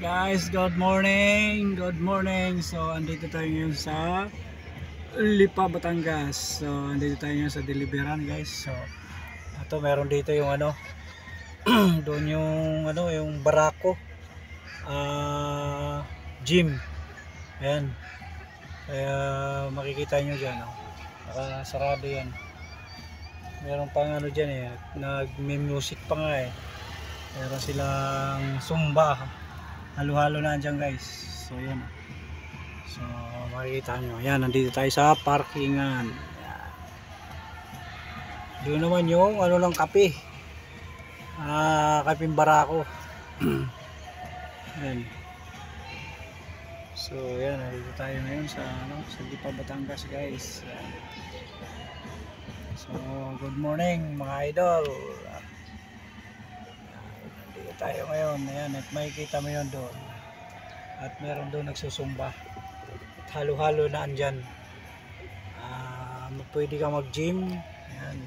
Guys, good morning. Good morning. So, andito tayo ngayon sa Lipa, Batangas. So, andito tayo ngayon sa Deliveran, guys. So, ito meron dito yung doon yung yung barako. Gym. Ayan. Kaya makikita nyo diyan, nakasarado 'yan. Meron pang diyan nag-music pa nga eh. Meron silang Zumba. Halo-halo na dyan, guys. So yan. So makikita nyo. Ayan, nandito tayo sa parkingan. Doon naman yung lang kape. Kapeng barako. Ayan. So yan, nandito tayo ngayon sa Lipa, Batangas, guys. Ayan. So good morning mga idol. Nandito tayo ngayon. Ayan, at makikita mo yun doon. At meron doon nagsusumba. At halo-halo na andyan. Pwede ka mag-gym. Ayan.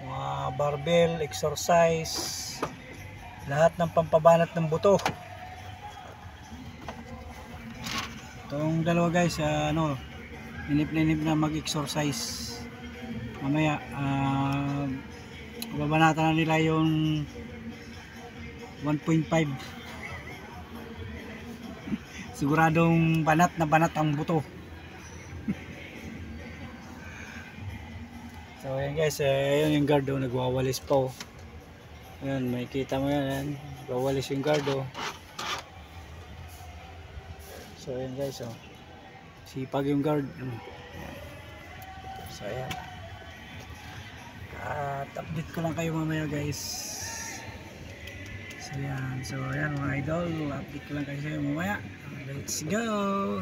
Mga barbell, exercise. Lahat ng pampabanat ng buto. Itong dalawa, guys, linip-linip na mag-exercise. Mamaya, babanatan na nila yung 1.5. Siguradong banat na banat ang buto. So ayan, guys, ayun yung guard nagwawalis pa. Ayan, makikita mo yan, nagwawalis yung guard. So ayan, guys, sipag yung guard. So ayan, at update ko lang kayo mamaya, guys. So ayan, mga idol, update ko lang kayo mamaya. Let's go!